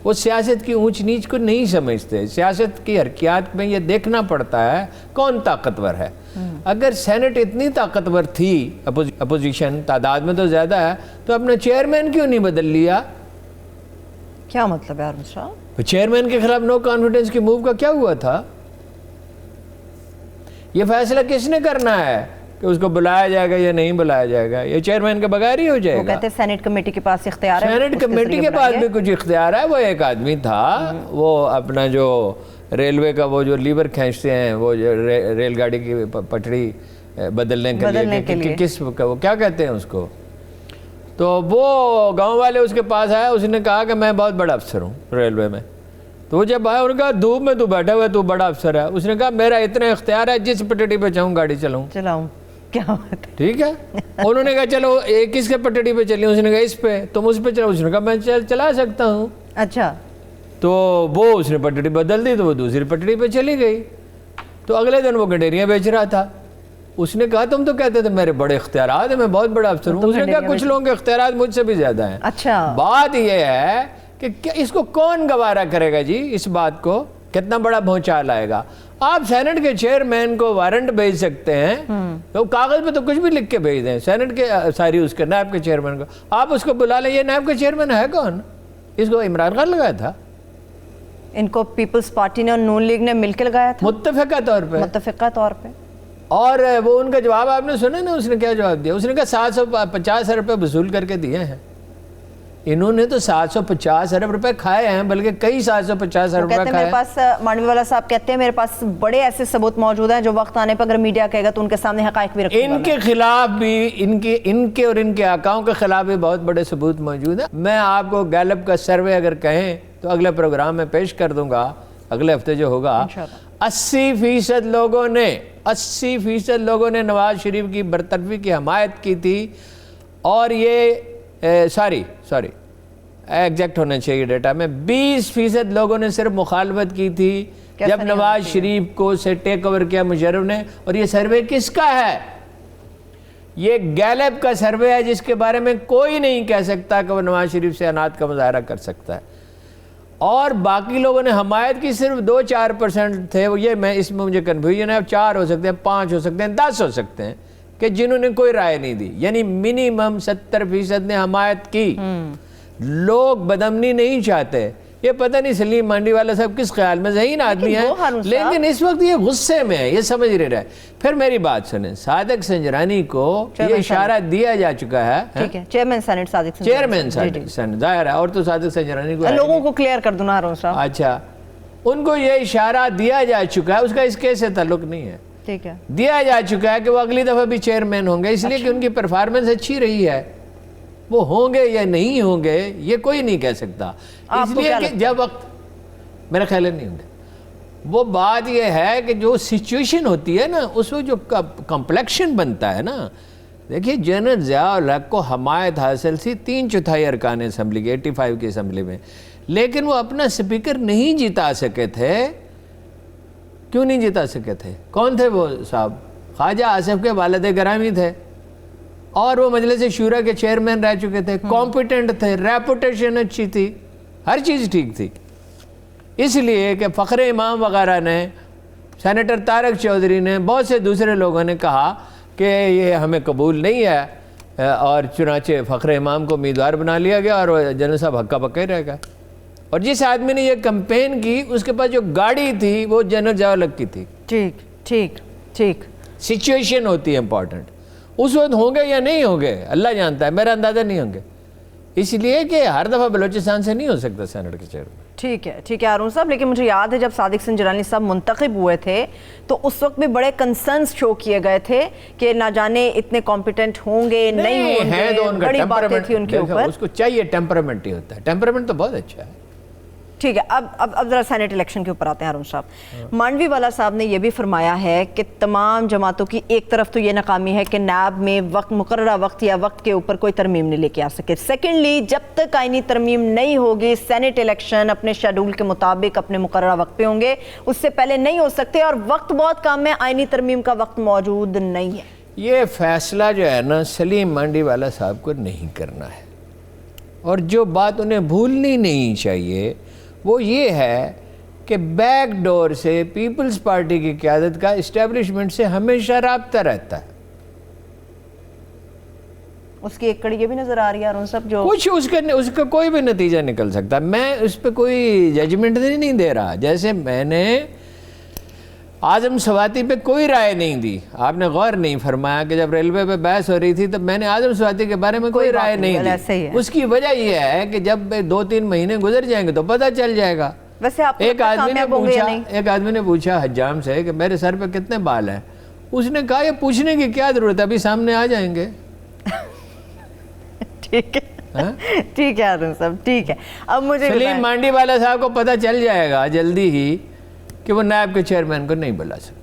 وہ سیاست کی اونچ نیچ کو نہیں سمجھتے. سیاست کی حرکیات میں یہ دیکھنا پڑتا ہے کون طاقتور ہے. اگر سینٹ اتنی طاقتور تھی, اپوزیشن تعداد میں تو زیادہ ہے, تو اپنا چیئرمین کیوں نہیں بدل لیا؟ کیا مطلب ہے ارون صاحب؟ چیئرمین کے خلاف نو کانفیڈنس کی موو کا کیا ہوا تھا؟ یہ فیصلہ کس نے کرنا ہے کہ اس کو بلایا جائے گا یا نہیں بلایا جائے گا؟ یہ چیئرمین کے بغیر ہی ہو جائے گا. وہ کہتے ہیں سینٹ کمیٹی کے پاس اختیار ہے. سینٹ کمیٹی کے پاس بھی کچھ اختیار ہے. وہ ایک آدمی تھا, وہ اپنا جو ریلوے کا وہ جو لیور کھینچتے ہیں, وہ ریل گاڑی کی پٹڑی بدلنے کے لیے کس وہ کیا کہتے ہیں اس کو, تو وہ گاؤں والے اس کے پاس آئے. اس نے کہا کہ میں بہت بڑا افسر ہوں ریلوے میں. تو وہ جب آیا, انہوں نے کہا دھوپ میں تو بیٹھا ہوا ہے, تو بڑا افسر ہے. اس نے کہا میرا اتنا اختیار ہے, جس پٹڑی پہ چاہوں گاڑی چلاؤں. کیا بات ہے, ٹھیک ہے. انہوں نے کہا چلو کس کے پٹڑی پہ چلی؟ اس نے کہا اس پہ. تم اس پہ چلاؤ. اس نے کہا میں چلا سکتا ہوں. اچھا, تو وہ اس نے پٹڑی بدل دی, تو وہ دوسری پٹڑی پہ چلی گئی. تو اگلے دن وہ گڈیریاں بیچ رہا تھا. اس نے کہا تم تو کہتے تھے میرے بڑے اختیارات ہیں, میں بہت بڑا افسر ہوں. اس نے کہا کچھ لوگوں کے اختیارات مجھ سے بھی زیادہ ہیں. اچھا, بات یہ ہے کہ اس کو کون گوارا کرے گا جی؟ اس بات کو کتنا بڑا بھونچال آئے گا. آپ سینٹ کے چیئرمین کو وارنٹ بھیج سکتے ہیں, تو کاغذ پہ تو کچھ بھی لکھ کے بھیج دیں. سینٹ کے ساری اس کے نیب کے چیئرمین کو آپ اس کو بلا لیں. یہ نیب کا چیئرمین ہے کون؟ اس کو عمران خان لگایا تھا. ان کو پیپلز پارٹی نے اور نون لیگ نے مل کے لگایا تھا متفقہ طور پہ. اور وہ ان کا جواب آپ نے سنا نا, اس نے کیا جواب دیا؟ اس نے کہا 750 روپے وصول کر کے دیے ہیں. انہوں نے تو 750 ارب روپے کھائے ہیں, بلکہ کئی 750 ارب روپے کہتے ہیں کھائے. میرے پاس مانڈوی والا صاحب کہتے ہیں میرے پاس بڑے ایسے ثبوت موجود ہیں جو وقت آنے پر اگر میڈیا کہے گا تو ان کے سامنے حقائق بھی رکھوں گا. ان کے خلاف بھی, ان کے اور ان کے آقاؤں کے خلاف بھی بہت بڑے ثبوت موجود ہیں. میں آپ کو گیلپ کا سروے اگر کہیں تو اگلے پروگرام میں پیش کر دوں گا, اگلے ہفتے جو ہوگا. 80% لوگوں نے نواز شریف کی برطرفی کی حمایت کی تھی, اور یہ سوری ایگزیکٹ ہونا چاہیے ڈیٹا میں, 20% لوگوں نے صرف مخالفت کی تھی جب نواز شریف کو سے ٹیک اوور کیا مشرف نے. اور یہ سروے کس کا ہے؟ یہ گیلپ کا سروے ہے, جس کے بارے میں کوئی نہیں کہہ سکتا کہ وہ نواز شریف سے عناد کا مظاہرہ کر سکتا ہے. اور باقی لوگوں نے حمایت کی صرف 2-4% تھے. وہ یہ میں اس میں مجھے کنفیوژن ہے, 4 ہو سکتے ہیں, 5 ہو سکتے ہیں, 10 ہو سکتے ہیں کہ جنہوں نے کوئی رائے نہیں دی. یعنی منیمم 70% نے حمایت کی. لوگ بدامنی نہیں چاہتے. یہ پتہ نہیں سلیم مانڈی والا صاحب کس خیال میں, ذہین آدمی ہے, لیکن اس وقت یہ غصے میں ہے, یہ سمجھ نہیں رہا ہے. پھر میری بات سنیں, صادق سنجرانی کو یہ اشارہ دیا جا چکا ہے. ٹھیک ہے, چیئرمین سینٹ صادق چیئرمین ظاہر ہے, اور تو صادق سنجرانی کو لوگوں کو کلیئر کر دوں ہارون صاحب. اچھا, ان کو یہ اشارہ دیا جا چکا ہے, اس کا اس کیس سے تعلق نہیں ہے. ٹھیک ہے, دیا جا چکا ہے کہ وہ اگلی دفعہ بھی چیئرمین ہوں گے, اس لیے کہ ان کی پرفارمنس اچھی رہی ہے. وہ ہوں گے یا نہیں ہوں گے یہ کوئی نہیں کہہ سکتا, اس لیے کہ جب وقت, میرا خیال ہے نہیں ہوں گے. وہ بات یہ ہے کہ جو سچویشن ہوتی ہے نا, اس وقت جو کمپلیکشن بنتا ہے نا. دیکھیے جنرل ضیاء الحق کو حمایت حاصل تھی 3/4 ارکان اسمبلی کے 85 کی اسمبلی میں, لیکن وہ اپنا سپیکر نہیں جتا سکے تھے. کیوں نہیں جتا سکے تھے؟ کون تھے وہ صاحب؟ خواجہ آصف کے والد گرامی تھے, اور وہ مجلس شورا کے چیئرمین رہ چکے تھے, کمپیٹنٹ تھے, ریپوٹیشن اچھی تھی, ہر چیز ٹھیک تھی. اس لیے کہ فخر امام وغیرہ نے, سینیٹر طارق چودھری نے, بہت سے دوسرے لوگوں نے کہا کہ یہ ہمیں قبول نہیں ہے, اور چنانچہ فخر امام کو امیدوار بنا لیا گیا, اور جنرل صاحب ہکا پکا ہی رہ گئے. اور جس آدمی نے یہ کمپین کی اس کے پاس جو گاڑی تھی وہ جنرل ضیاء الحق کی تھی. ٹھیک سچویشن ہوتی ہے امپورٹنٹ. اس وقت ہوں گے یا نہیں ہوں گے اللہ جانتا ہے, میرا اندازہ نہیں ہوں گے, اس لیے کہ ہر دفعہ بلوچستان سے نہیں ہو سکتا سینٹ کے چیئرمین. ٹھیک ہے ہارون صاحب, لیکن مجھے یاد ہے جب صادق سنجرانی صاحب منتخب ہوئے تھے تو اس وقت بھی بڑے کنسرنز شو کیے گئے تھے کہ نہ جانے اتنے کمپیٹنٹ ہوں گے نہیں ہوں گے, بڑی باتیں تھی ان کے اوپر. اس کو چاہیے ٹیمپرامنٹ ہی ہوتا ہے, ٹیمپرامنٹ تو بہت اچھا ہے. ٹھیک ہے, اب ذرا سینٹ الیکشن کے اوپر آتے ہیں ہارون صاحب. مانڈوی والا صاحب نے یہ بھی فرمایا ہے کہ تمام جماعتوں کی ایک طرف تو یہ ناکامی ہے کہ نیب میں مقررہ وقت یا وقت کے اوپر کوئی ترمیم نہیں لے کے آ سکے. سیکنڈلی, جب تک آئینی ترمیم نہیں ہوگی سینٹ الیکشن اپنے شیڈول کے مطابق اپنے مقررہ وقت پہ ہوں گے, اس سے پہلے نہیں ہو سکتے, اور وقت بہت کم ہے, آئینی ترمیم کا وقت موجود نہیں ہے. یہ فیصلہ جو ہے نا سلیم مانڈی والا صاحب کو نہیں کرنا ہے, اور جو بات انہیں بھولنی نہیں چاہیے وہ یہ ہے کہ بیک ڈور سے پیپلز پارٹی کی قیادت کا اسٹیبلشمنٹ سے ہمیشہ رابطہ رہتا ہے. اس کی ایک کڑی یہ بھی نظر آ رہی ہے ہارون صاحب, جو کچھ اس کا کوئی بھی نتیجہ نکل سکتا ہے. میں اس پہ کوئی ججمنٹ نہیں دے رہا. جیسے میں نے اعظم سواتی پہ کوئی رائے نہیں دی, آپ نے غور نہیں فرمایا کہ جب ریلوے پہ بحث ہو رہی تھی تب میں نے اعظم سواتی کے بارے میں کوئی رائے نہیں دی. اس کی وجہ یہ ہے کہ جب 2-3 مہینے گزر جائیں گے تو پتہ چل جائے گا. ویسے ایک آدمی نے پوچھا حجام سے کہ میرے سر پہ کتنے بال ہیں, اس نے کہا یہ پوچھنے کی کیا ضرورت ہے, ابھی سامنے آ جائیں گے. ٹھیک ہے ہارون صاحب, ٹھیک ہے. اب مجھے سلیم مانڈی والا صاحب کو پتہ چل جائے گا جلدی ہی کہ وہ نیب کے چیئرمین کو نہیں بلا سکتا.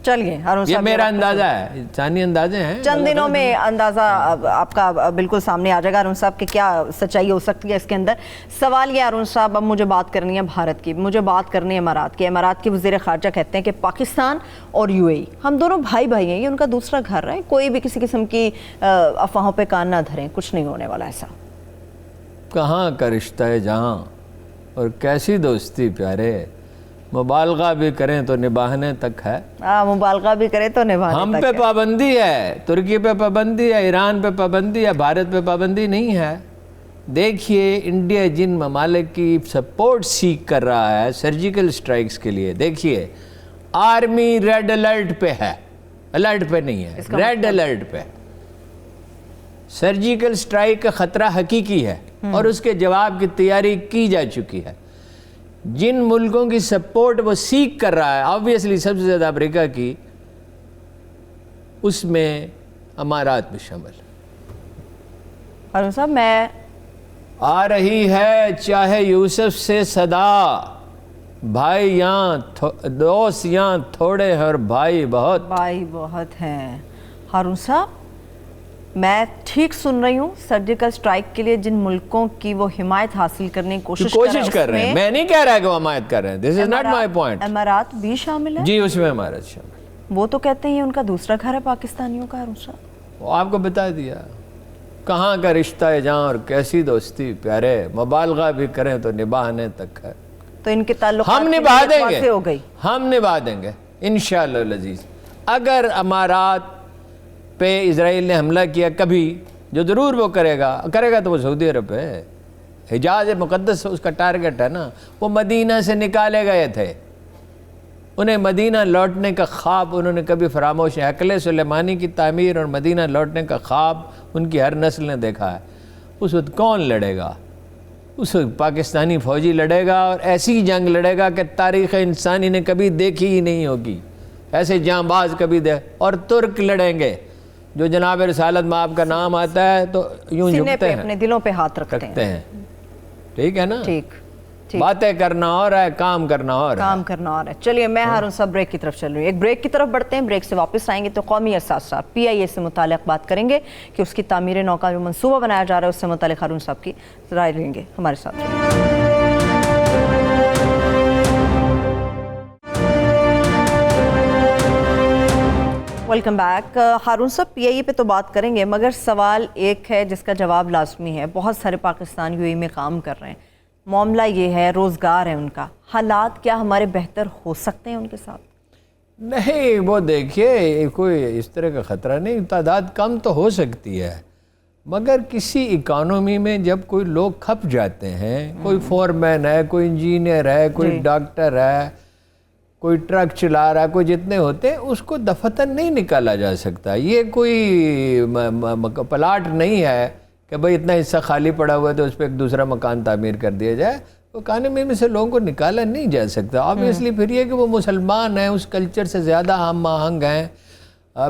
چلیے ہارون صاحب, یہ میرا اندازہ ہے, انسانی اندازے ہیں, چند دنوں میں اندازہ آپ کا بالکل سامنے آ جائے گا ہارون صاحب کہ کیا سچائی ہو سکتی ہے اس کے اندر. سوال یہ ہارون صاحب, اب مجھے بات کرنی ہے بھارت کی, مجھے بات کرنی ہے امارات کی. امارات کے وزیر خارجہ کہتے ہیں کہ پاکستان اور UAE ہم دونوں بھائی ہیں, یہ ان کا دوسرا گھر ہے, کوئی بھی کسی قسم کی افواہوں پہ کان نہ دھریں, کچھ نہیں ہونے والا ایسا. کہاں کا رشتہ ہے جہاں, اور کیسی دوستی پیارے, مبالغہ بھی کریں تو نباہنے تک ہے. مبالغہ بھی کریں تو نباہنے تک. ہم پہ پابندی ہے, ترکی پہ پابندی ہے, ایران پہ پابندی ہے, بھارت پہ پابندی نہیں ہے. دیکھیے انڈیا جن ممالک کی سپورٹ سیکھ کر رہا ہے سرجیکل سٹرائکس کے لیے, دیکھیے آرمی ریڈ الرٹ پہ ہے, الرٹ پہ نہیں ہے, ریڈ الرٹ پہ. سرجیکل سٹرائک کا خطرہ حقیقی ہے اور اس کے جواب کی تیاری کی جا چکی ہے. جن ملکوں کی سپورٹ وہ سیکھ کر رہا ہے آبویسلی سب سے زیادہ امریکہ کی، اس میں امارات بھی شامل ہے. ہارون صاحب میں آ رہی ہے چاہے یوسف سے صدا، بھائی یہاں دوست یہاں تھوڑے اور بھائی بہت ہیں. ہارون صاحب میں ٹھیک سن رہی ہوں؟ سرجیکل سٹرائک کے لیے جن ملکوں کی وہ حمایت حاصل کرنے کی کوشش کر رہے ہیں، میں نہیں کہہ رہا کہ وہ حمایت کر رہے ہیں، دس از ناٹ مائی پوائنٹ. امارات بھی شامل ہے؟ جی اس میں امارات شامل. وہ تو کہتے ہیں ان کا دوسرا گھر ہے پاکستانیوں کا. ہارون صاحب وہ آپ کو بتا دیا کہاں کا رشتہ ہے جہاں، اور کیسی دوستی پیارے، مبالغہ بھی کریں تو نبھانے تک ہے. تو ان کے تعلقات ہم نبھا دیں گے، ہو گئی، ہم نبھا دیں گے انشاءاللہ العزیز. اگر امارات پہ اسرائیل نے حملہ کیا کبھی، جو ضرور وہ کرے گا تو وہ سعودی عرب ہے. حجاز مقدس اس کا ٹارگٹ ہے نا. وہ مدینہ سے نکالے گئے تھے، انہیں مدینہ لوٹنے کا خواب انہوں نے کبھی فراموش ہے. ہیکل سلیمانی کی تعمیر اور مدینہ لوٹنے کا خواب ان کی ہر نسل نے دیکھا ہے. اس وقت کون لڑے گا؟ اس وقت پاکستانی فوجی لڑے گا، اور ایسی جنگ لڑے گا کہ تاریخ انسانی نے کبھی دیکھی ہی نہیں ہوگی. ایسے جاں باز کبھی اور ترک لڑیں گے، جو جناب رسالت مآب کا نام آتا ہے تو یوں جھکتے ہیں، اپنے دلوں پہ ہاتھ رکھتے ہیں. ٹھیک ہے نا؟ ٹھیک. باتیں کرنا اور ہے، کام کرنا اور ہے. چلیے میں ہارون صاحب بریک کی طرف چل رہی ہوں. ایک بریک کی طرف بڑھتے ہیں. بریک سے واپس آئیں گے تو قومی اثاثہ PIA سے متعلق بات کریں گے کہ اس کی تعمیر نو کا جو منصوبہ بنایا جا رہا ہے اس سے متعلق ہارون صاحب کی رائے لیں گے. ہمارے ساتھ ویلکم بیک. ہارون صاحب PIA پہ تو بات کریں گے، مگر سوال ایک ہے جس کا جواب لازمی ہے. بہت سارے پاکستان UAE میں کام کر رہے ہیں، معاملہ یہ ہے روزگار ہے ان کا. حالات کیا ہمارے بہتر ہو سکتے ہیں ان کے ساتھ؟ نہیں، وہ دیکھیے کوئی اس طرح کا خطرہ نہیں. تعداد کم تو ہو سکتی ہے، مگر کسی اکانومی میں جب کوئی لوگ کھپ جاتے ہیں، کوئی فورمین ہے، کوئی انجینئر ہے، کوئی ڈاکٹر ہے، کوئی ٹرک چلا رہا ہے، کوئی جتنے ہوتے ہیں، اس کو دفتن نہیں نکالا جا سکتا. یہ کوئی پلاٹ نہیں ہے کہ بھئی اتنا حصہ خالی پڑا ہوا ہے تو اس پہ ایک دوسرا مکان تعمیر کر دیا جائے. اکانومی میں سے لوگوں کو نکالا نہیں جا سکتا. آبویسلی پھر یہ کہ وہ مسلمان ہیں، اس کلچر سے زیادہ ہم آہنگ ہیں.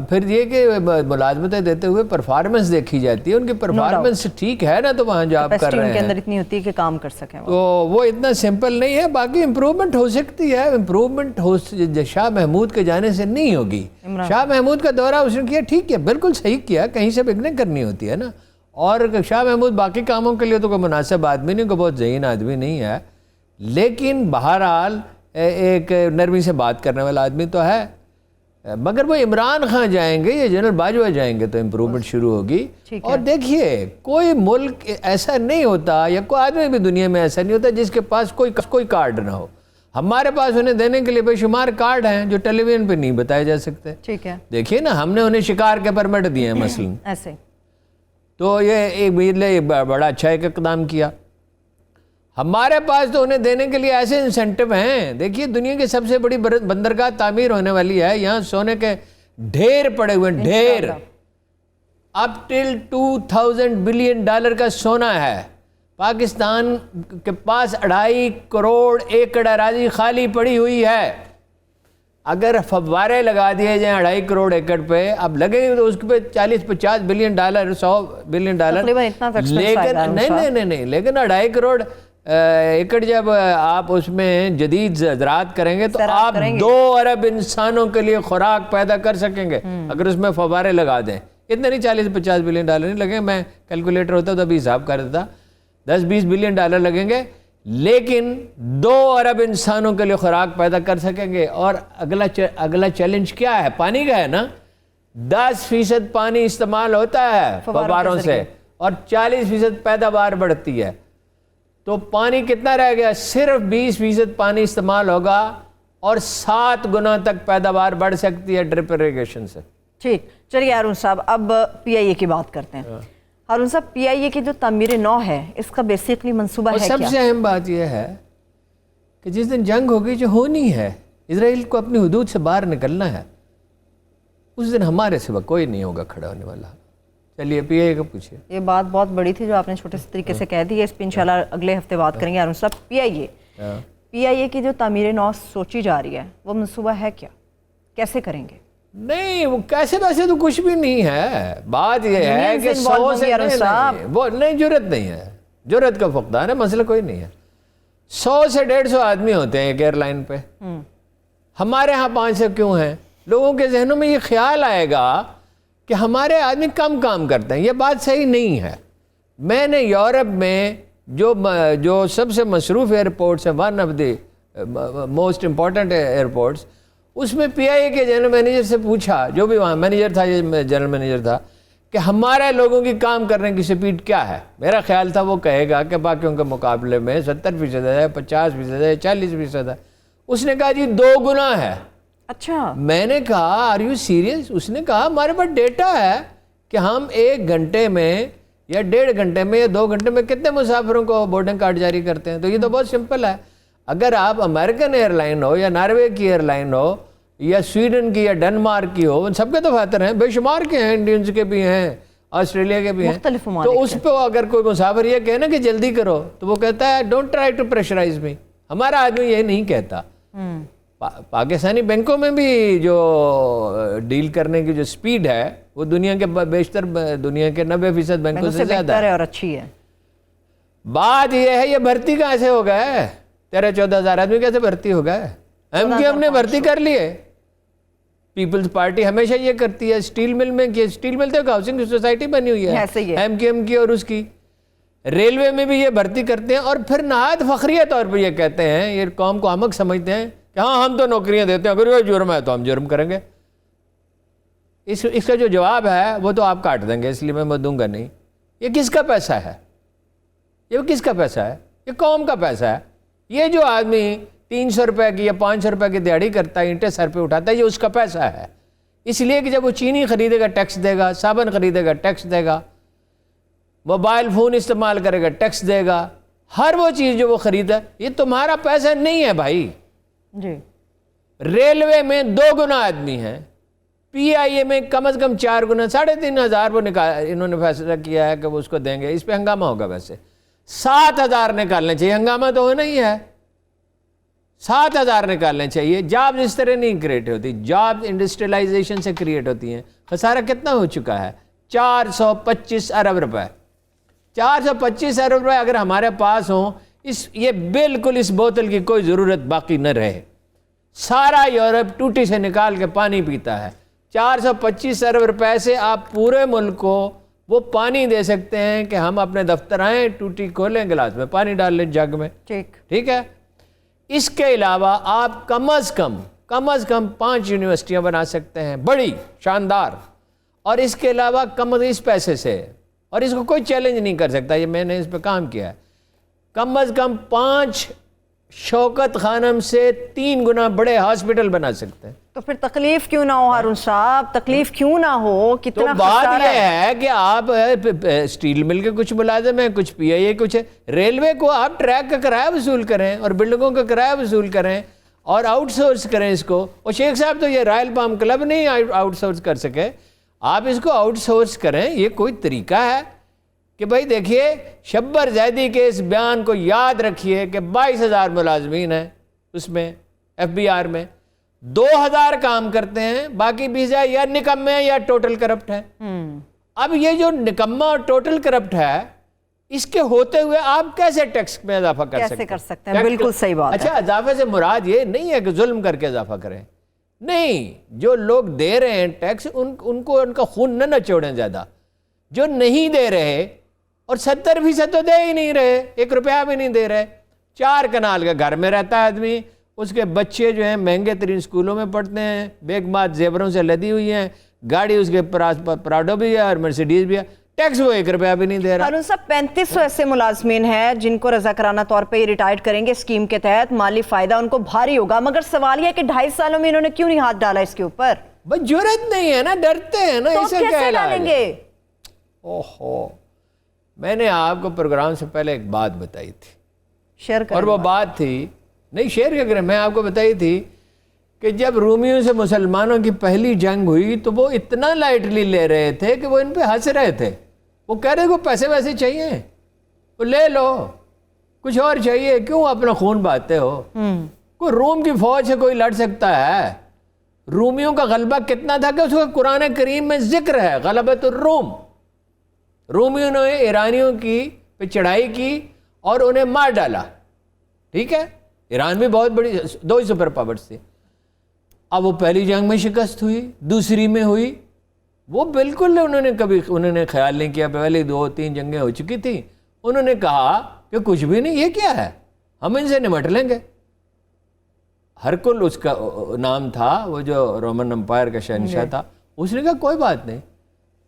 پھر یہ کہ ملازمتیں دیتے ہوئے پرفارمنس دیکھی جاتی ہے، ان کی پرفارمنس ٹھیک ہے نا تو وہاں جاب کر رہے ہیں. ان کے اندر اتنی ہوتی ہے کہ کام کر سکیں، تو وہ اتنا سمپل نہیں ہے. باقی امپروومنٹ ہو سکتی ہے. امپروومنٹ شاہ محمود کے جانے سے نہیں ہوگی. شاہ محمود کا دورہ اس نے کیا، ٹھیک ہے، بالکل صحیح کیا. کہیں سے بگنے کرنی ہوتی ہے نا. اور شاہ محمود باقی کاموں کے لیے تو کوئی مناسب آدمی نہیں، کوئی بہت ذہین آدمی نہیں ہے، لیکن بہرحال ایک نرمی سے بات کرنے والا آدمی تو ہے. مگر وہ عمران خان جائیں گے یا جنرل باجوہ جائیں گے تو امپروومنٹ شروع ہوگی. اور دیکھیے کوئی ملک ایسا نہیں ہوتا یا کوئی آدمی بھی دنیا میں ایسا نہیں ہوتا جس کے پاس کوئی کارڈ نہ ہو. ہمارے پاس انہیں دینے کے لیے بے شمار کارڈ ہیں جو ٹیلی ویژن پہ نہیں بتائے جا سکتے. ٹھیک ہے، دیکھیے نا، ہم نے انہیں شکار کے پرمٹ دیے ہیں مثلا، ایسے تو یہ ایک بڑا اچھا ایک اقدام کیا. ہمارے پاس تو انہیں دینے کے لیے ایسے انسینٹو ہیں. دیکھیے دنیا کی سب سے بڑی بندرگاہ تعمیر ہونے والی ہے، یہاں سونے کے ڈھیر پڑے ہوئے ہیں، ڈھیر. اب ٹل $2000 بلین کا سونا ہے. پاکستان کے پاس 2.5 کروڑ ایکڑ اراضی خالی پڑی ہوئی ہے. اگر فوارے لگا دیے جائیں 2.5 کروڑ ایکڑ پہ، اب لگے گے تو اس پہ $40-50 بلین، $100 بلین. نہیں، لیکن 2.5 کروڑ ایکڑ جب آپ اس میں جدید زراعت کریں گے تو آپ 2 ارب انسانوں کے لیے خوراک پیدا کر سکیں گے اگر اس میں فوارے لگا دیں. اتنے نہیں، $40-50 بلین نہیں لگیں. میں کیلکولیٹر ہوتا تو ابھی حساب کر دیتا. $10-20 بلین لگیں گے، لیکن 2 ارب انسانوں کے لیے خوراک پیدا کر سکیں گے. اور اگلا چیلنج کیا ہے؟ پانی کا ہے نا. 10% پانی استعمال ہوتا ہے فواروں سے اور 40% پیداوار بڑھتی ہے. تو پانی کتنا رہ گیا؟ صرف 20% پانی استعمال ہوگا اور 7 گنا تک پیداوار بڑھ سکتی ہے ڈرپ اریگیشن سے. ٹھیک، چلیے ہارون صاحب اب PIA کی بات کرتے ہیں. ہارون صاحب PIA کی جو تعمیر نو ہے اس کا بیسیکلی منصوبہ ہے کیا؟ سب سے اہم بات یہ ہے کہ جس دن جنگ ہوگی جو ہونی ہے، اسرائیل کو اپنی حدود سے باہر نکلنا ہے، اس دن ہمارے سوا کوئی نہیں ہوگا کھڑا ہونے والا. چلیے پی آئی کا پوچھیے. یہ بات بہت بڑی تھی جو آپ نے چھوٹے سے طریقے سے کہہ دی ہے, اس پہ انشاءاللہ اگلے ہفتے بات کریں گے. ہارون صاحب, پی آئی اے کی جو تعمیر نو سوچی جا رہی ہے وہ منصوبہ ہے کیا, کیسے کریں گے؟ نہیں وہ کیسے ویسے تو کچھ بھی نہیں ہے. بات یہ ہے کہ 100 سے وہ نہیں, جرت نہیں ہے, جرت کا فقدان ہے, مسئلہ کوئی نہیں ہے. 100 سے 150 آدمی ہوتے ہیں ایک ایئر لائن پہ. ہمارے ہاں 500 کیوں ہیں؟ لوگوں کے ذہنوں میں یہ خیال آئے گا کہ ہمارے آدمی کم کام کرتے ہیں. یہ بات صحیح نہیں ہے. میں نے یورپ میں جو سب سے مصروف ایئرپورٹس ہیں, one of the most important airports, اس میں پی آئی اے کے جنرل مینیجر سے پوچھا, جو بھی وہاں مینیجر تھا, یہ جنرل مینیجر تھا, کہ ہمارے لوگوں کی کام کرنے کی سپیڈ کیا ہے. میرا خیال تھا وہ کہے گا کہ باقیوں کے مقابلے میں 70% ہے, 50% ہے, 40% ہے. اس نے کہا جی 2 گنا ہے. اچھا, میں نے کہا آر یو سیریس؟ اس نے کہا ہمارے پاس ڈیٹا ہے کہ ہم 1 گھنٹے میں یا 1.5 گھنٹے میں یا 2 گھنٹے میں کتنے مسافروں کو بورڈنگ کارڈ جاری کرتے ہیں. تو یہ تو بہت سمپل ہے. اگر آپ امریکن ایئر لائن ہو یا ناروے کی ایئر لائن ہو یا سویڈن کی یا ڈنمارک کی ہو, ان سب کے تو فاتر ہیں, بے شمار کے ہیں, انڈینز کے بھی ہیں, آسٹریلیا کے بھی ہیں, مختلف ممالک. تو اس پہ اگر کوئی مسافر یہ کہے نا کہ جلدی کرو, تو وہ کہتا ہے ڈونٹ ٹرائی ٹو پریشرائز می. ہمارا آدمی یہ نہیں کہتا. پاکستانی بینکوں میں بھی جو ڈیل کرنے کی جو سپیڈ ہے وہ دنیا کے بیشتر, دنیا کے 90% بینکوں سے زیادہ ہے اور اچھی ہے. بات یہ ہے یہ بھرتی کہاں سے ہو گئے؟ 13-14 ہزار آدمی کیسے بھرتی ہو گئے؟ ایم کیو ایم نے بھرتی کر لیے. پیپلز پارٹی ہمیشہ یہ کرتی ہے. اسٹیل مل میں کی, اسٹیل مل تو ہاؤسنگ سوسائٹی بنی ہوئی ہے ایم کیو ایم کی اور اس کی. ریلوے میں بھی یہ بھرتی کرتے ہیں اور پھر نہایت فخریہ طور پہ یہ کہتے ہیں, یہ قوم کو احمق سمجھتے ہیں کہ ہاں ہم تو نوکریاں دیتے ہیں, اگر یہ جرم ہے تو ہم جرم کریں گے. اس کا جو جواب ہے وہ تو آپ کاٹ دیں گے, اس لیے میں دوں گا نہیں. یہ کس کا پیسہ ہے؟ یہ کس کا پیسہ ہے؟ یہ قوم کا پیسہ ہے. یہ جو آدمی 300 روپے کی یا 500 روپے کی دیہڑی کرتا ہے, اینٹیں سر پہ اٹھاتا ہے, یہ اس کا پیسہ ہے. اس لیے کہ جب وہ چینی خریدے گا ٹیکس دے گا, صابن خریدے گا ٹیکس دے گا, موبائل فون استعمال کرے گا ٹیکس دے گا. ہر وہ چیز جو وہ خریدا, یہ تمہارا پیسہ نہیں ہے بھائی. جی, ریلوے میں 2 گنا آدمی ہیں, پی آئی اے میں کم از کم 4 گنا, 3,500 وہ انہوں نے فیصلہ کیا ہے کہ وہ اس کو دیں گے. اس پہ ہنگامہ ہوگا. ویسے 7,000 نکالنے چاہیے, ہنگامہ تو ہونا ہی ہے. 7,000 نکالنے چاہیے. جابز اس طرح نہیں کریٹ ہوتی, جابز انڈسٹریلائزیشن سے کریٹ ہوتی ہیں. خسارہ کتنا ہو چکا ہے؟ 425 ارب روپے. 425 ارب روپے اگر ہمارے پاس ہوں, یہ بالکل اس بوتل کی کوئی ضرورت باقی نہ رہے. سارا یورپ ٹوٹی سے نکال کے پانی پیتا ہے. 425 ارب روپے سے آپ پورے ملک کو وہ پانی دے سکتے ہیں کہ ہم اپنے دفتر آئیں, ٹوٹی کھولیں, گلاس میں پانی ڈال لیں, جگ میں. ٹھیک ہے. اس کے علاوہ آپ کم از کم 5 یونیورسٹیاں بنا سکتے ہیں, بڑی شاندار. اور اس کے علاوہ کم از اس پیسے سے, اور اس کو کوئی چیلنج نہیں کر سکتا, یہ میں نے اس پہ کام کیا ہے, کم از کم 5 شوکت خانم سے 3 گنا بڑے ہاسپٹل بنا سکتے ہیں. تو پھر تکلیف کیوں نہ ہو ہارون صاحب, تکلیف کیوں نہ ہو؟ کتنا تو بات یہ ہے کہ آپ اسٹیل مل کے کچھ ملازم ہیں, کچھ پی آئی اے, کچھ ریلوے کو آپ ٹریک کا کرایہ وصول کریں اور بلڈنگوں کا کرایہ وصول کریں اور آؤٹ سورس کریں اس کو. اور شیخ صاحب تو یہ رائل پام کلب نہیں آؤٹ سورس کر سکے, آپ اس کو آؤٹ سورس کریں. یہ کوئی طریقہ ہے کہ بھائی دیکھیے, شبر زیدی کے اس بیان کو یاد رکھیے کہ 22,000 ملازمین ہیں اس میں, ایف بی آر میں 2,000 کام کرتے ہیں, باقی 20,000 یا نکمے ہیں یا ٹوٹل کرپٹ ہیں. اب یہ جو نکمہ اور ٹوٹل کرپٹ ہے, اس کے ہوتے ہوئے آپ کیسے ٹیکس میں اضافہ کر سکتے ہیں؟ بالکل صحیح بات ہے. اچھا, اضافے سے مراد یہ نہیں ہے کہ ظلم کر کے اضافہ کریں, نہیں. جو لوگ دے رہے ہیں ٹیکس, ان کو ان کا خون نہ نچوڑیں زیادہ. جو نہیں دے رہے, اور 70% تو دے ہی نہیں رہے, 1 روپیہ بھی نہیں دے رہے. 4 کنال کا گھر میں رہتا ہے آدمی, اس کے بچے جو ہیں مہنگے ترین اسکولوں میں پڑھتے ہیں, بیگمات زیوروں سے لدی ہوئی ہیں, گاڑی اس کے پراڈو بھی ہے اور مرسیڈیز بھی ہے, ٹیکس وہ 1 روپیہ بھی نہیں دے رہا. ہارون صاحب 3500 ایسے ملازمین ہیں جن کو رضاکارانہ طور پہ ریٹائرڈ کریں گے اسکیم کے تحت, مالی فائدہ ان کو بھاری ہوگا, مگر سوال یہ ہے کہ 2.5 سالوں میں انہوں نے کیوں نہیں ہاتھ ڈالا اس کے اوپر؟ بس جرت نہیں ہے نا, ڈرتے ہیں نا. تو کیسے ڈالیں گے؟ اوہو, میں نے آپ کو پروگرام سے پہلے ایک بات بتائی تھی, شیئر کریں, اور وہ بات تھی, نہیں شیئر کیا کریں, میں آپ کو بتائی تھی کہ جب رومیوں سے مسلمانوں کی پہلی جنگ ہوئی تو وہ اتنا لائٹلی لے رہے تھے کہ وہ ان پہ ہنس رہے تھے. وہ کہہ رہے کو پیسے ویسے چاہیے, وہ لے لو, کچھ اور چاہیے, کیوں اپنا خون بہاتے ہو. کوئی روم کی فوج سے کوئی لڑ سکتا ہے؟ رومیوں کا غلبہ کتنا تھا کہ اس کا قرآن کریم میں ذکر ہے, غلبۃ الروم. رومیوں نے ایرانیوں کی پہ چڑھائی کی اور انہیں مار ڈالا. ٹھیک ہے, ایران بھی بہت بڑی 2 سپر پاورز تھی. اب وہ پہلی جنگ میں شکست ہوئی, دوسری میں ہوئی, وہ بالکل انہوں نے خیال نہیں کیا. پہلے 2-3 جنگیں ہو چکی تھیں. انہوں نے کہا کہ کچھ بھی نہیں, یہ کیا ہے, ہم ان سے نمٹ لیں گے. ہرکل اس کا نام تھا, وہ جو رومن امپائر کا شہنشاہ تھا. اس نے کہا کوئی بات نہیں.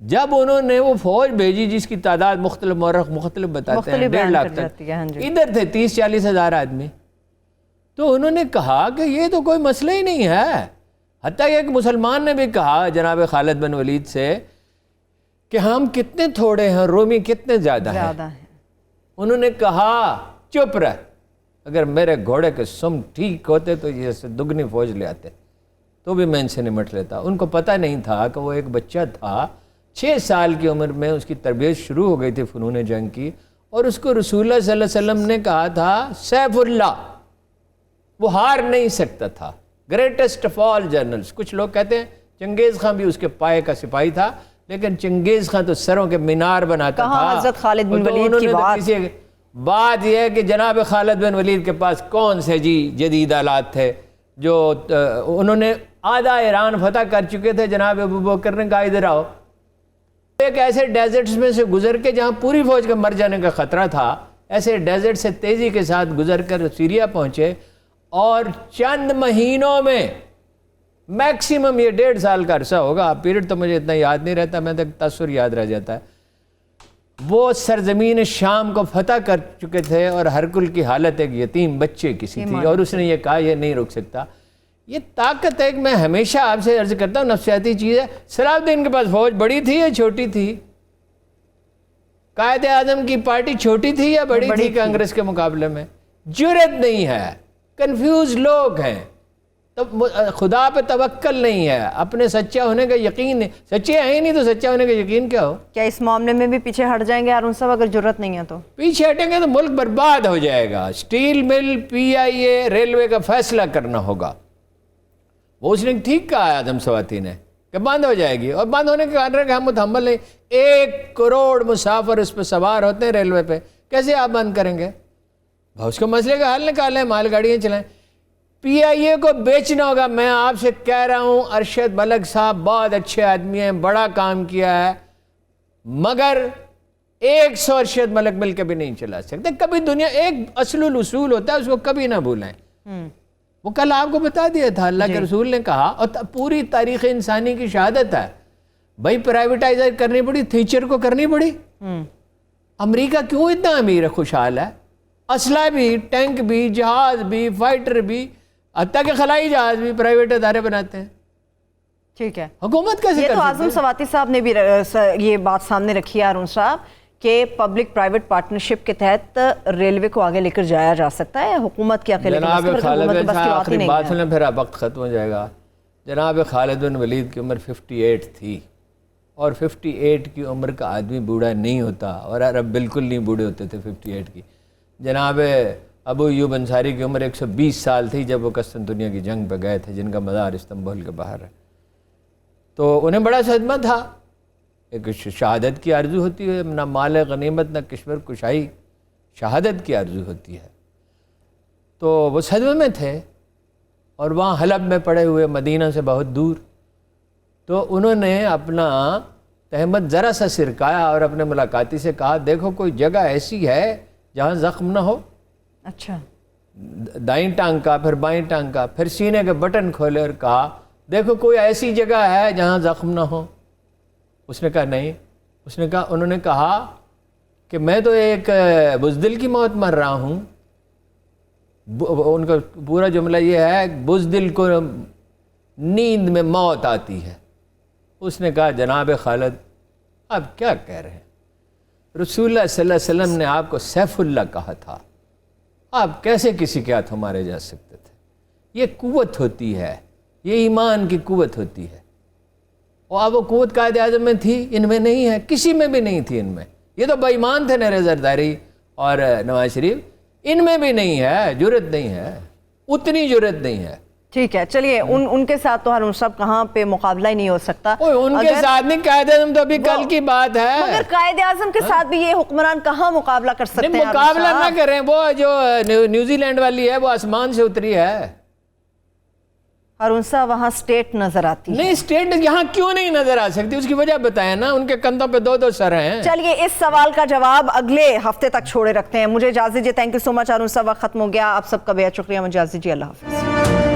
جب انہوں نے وہ فوج بھیجی جس کی تعداد مختلف مورخ مختلف بتاتے ہیں 1.5 لاکھ تک, ادھر تھے 30-40 ہزار آدمی, تو انہوں نے کہا کہ یہ تو کوئی مسئلہ ہی نہیں ہے. حتیٰ کہ ایک مسلمان نے بھی کہا جناب خالد بن ولید سے کہ ہم کتنے تھوڑے ہیں, رومی کتنے زیادہ ہیں. انہوں نے کہا چپ رہ, اگر میرے گھوڑے کے سم ٹھیک ہوتے تو یہ دگنی فوج لے آتے, تو بھی میں ان سے نمٹ لیتا. ان کو پتہ نہیں تھا کہ وہ ایک بچہ تھا, 6 سال کی عمر میں اس کی تربیت شروع ہو گئی تھی فنون جنگ کی, اور اس کو رسول اللہ صلی اللہ علیہ وسلم نے کہا تھا سیف اللہ, وہ ہار نہیں سکتا تھا, گریٹسٹ آف آل جنرلز. کچھ لوگ کہتے ہیں چنگیز خان بھی اس کے پائے کا سپاہی تھا, لیکن چنگیز خان تو سروں کے مینار بناتا تھا. حضرت خالد بن ولید کی بات یہ ہے کہ جناب خالد بن ولید کے پاس کون سے جدید آلات تھے, جو انہوں نے آدھا ایران فتح کر چکے تھے. جناب ابو بکر نے کہا ادھر آؤ. ایک ایسے ڈیزرٹس میں سے گزر کے جہاں پوری فوج کے مر جانے کا خطرہ تھا, ایسے ڈیزرٹ سے تیزی کے ساتھ گزر کر سیریا پہنچے, اور چند مہینوں میں میکسیمم یہ 1.5 سال کا عرصہ ہوگا, پیریڈ تو مجھے اتنا یاد نہیں رہتا, میں تک تصور یاد رہ جاتا ہے, وہ سرزمین شام کو فتح کر چکے تھے. اور ہرکل کی حالت ایک یتیم بچے کی سی تھی, اور اس نے یہ کہا یہ نہیں رک سکتا. یہ طاقت ہے کہ میں ہمیشہ آپ سے عرض کرتا ہوں, نفسیاتی چیز ہے. صلاح الدین کے پاس فوج بڑی تھی یا چھوٹی تھی؟ قائد اعظم کی پارٹی چھوٹی تھی یا بڑی تھی کانگریس کے مقابلے میں؟ جرأت نہیں ہے, کنفیوز لوگ ہیں, خدا پہ توکل نہیں ہے, اپنے سچا ہونے کا یقین نہیں. سچے ہیں ہی نہیں تو سچا ہونے کا یقین کیا ہو؟ کیا اس معاملے میں بھی پیچھے ہٹ جائیں گے ہارون صاحب, اگر جرأت نہیں ہے تو؟ پیچھے ہٹیں گے تو ملک برباد ہو جائے گا. سٹیل مل, PIA, ریلوے کا فیصلہ کرنا ہوگا. وہ اس نے ٹھیک کہا آدم سواتی نے کہ بند ہو جائے گی, اور بند ہونے کے کارن ہے کہ ہم متحمل نہیں. 1 کروڑ مسافر اس پہ سوار ہوتے ہیں ریلوے پہ, کیسے آپ بند کریں گے؟ اس کو مسئلے کا حل نکالیں, مال گاڑیاں چلائیں. PIA کو بیچنا ہوگا. میں آپ سے کہہ رہا ہوں, ارشد ملک صاحب بہت اچھے آدمی ہیں, بڑا کام کیا ہے, مگر 100 ارشد ملک مل کے بھی نہیں چلا سکتے. کبھی دنیا ایک اصل الاصول ہوتا ہے, اس کو کبھی نہ بھولیں. وہ کل آپ کو بتا دیا تھا, اللہ کے رسول نے کہا, اور پوری تاریخ انسانی کی شہادت ہے, بھائی پرائیویٹائزر کرنی پڑی, تھیچر کو کرنی پڑی. امریکہ کیوں اتنا امیر ہے, خوشحال ہے؟ اسلحہ بھی, ٹینک بھی, جہاز بھی, فائٹر بھی, حتیٰ کہ خلائی جہاز بھی پرائیویٹ ادارے بناتے ہیں. ٹھیک ہے, حکومت کیسے یہ کر تو سکتی اعظم سواتی صاحب نے بھی یہ بات سامنے رکھی ہے ہارون صاحب, کہ پبلک پرائیویٹ پارٹنرشپ کے تحت ریلوے کو آگے لے کر جایا جا سکتا ہے, حکومت کے اکیلے جناب خالد بن صاحب آخری بات سنیں پھر وقت ختم ہو جائے گا. جناب خالد بن ولید کی عمر 58 تھی, اور 58 کی عمر کا آدمی بوڑھا نہیں ہوتا, اور عرب بالکل نہیں بوڑھے ہوتے تھے 58 کی. جناب ابو ایوب انصاری کی عمر 120 سال تھی جب وہ قسطنطنیہ کی جنگ پہ گئے تھے, جن کا مزار استنبول کے باہر ہے. تو انہیں بڑا صدمہ تھا, ایک شہادت کی آرزو ہوتی ہے, نہ مال غنیمت نہ کشور کشائی, شہادت کی آرزو ہوتی ہے. تو وہ صدمے میں تھے, اور وہاں حلب میں پڑے ہوئے, مدینہ سے بہت دور. تو انہوں نے اپنا تہمت ذرا سا سرکایا, اور اپنے ملاقاتی سے کہا دیکھو کوئی جگہ ایسی ہے جہاں زخم نہ ہو. اچھا, دائیں ٹانگ کا, پھر بائیں ٹانگ کا, پھر سینے کے بٹن کھولے اور کہا دیکھو کوئی ایسی جگہ ہے جہاں زخم نہ ہو. اس نے کہا نہیں. اس نے کہا, انہوں نے کہا کہ میں تو ایک بزدل کی موت مر رہا ہوں. ان کا پورا جملہ یہ ہے, بزدل کو نیند میں موت آتی ہے. اس نے کہا جناب خالد آپ کیا کہہ رہے ہیں, رسول اللہ صلی اللہ علیہ وسلم نے آپ کو سیف اللہ کہا تھا, آپ کیسے کسی کے ہاتھوں مارے جا سکتے تھے؟ یہ قوت ہوتی ہے, یہ ایمان کی قوت ہوتی ہے. اور اب وہ قوت قائد اعظم میں تھی, ان میں نہیں ہے, کسی میں بھی نہیں تھی ان میں. یہ تو بے ایمان تھے نیر زرداری اور نواز شریف, ان میں بھی نہیں ہے, جرت نہیں ہے, اتنی جرت نہیں ہے. ٹھیک ہے, چلیے ان کے ساتھ تو ہارون صاحب کہاں پہ مقابلہ ہی نہیں ہو سکتا. ان کے ساتھ نہیں, قائد اعظم تو ابھی کل کی بات ہے. مگر قائد اعظم کے ساتھ بھی یہ حکمران کہاں مقابلہ کر سکتے ہیں؟ مقابلہ نہ کریں, وہ جو نیوزی لینڈ والی ہے وہ آسمان سے اتری ہے. ہارون صاحب وہاں سٹیٹ نظر آتی ہے. نہیں, سٹیٹ یہاں کیوں نہیں نظر آ سکتی, اس کی وجہ بتائیں نا. ان کے کندھوں پہ 2 سر ہیں. چلیے اس سوال کا جواب اگلے ہفتے تک چھوڑے رکھتے ہیں. مجھے اجازت دیجیے. تھینک یو سو مچ ہارون صاحب, وقت ختم ہو گیا. آپ سب کا بے حد شکریہ. مجھے اجازت دیجیے. اللہ حافظ.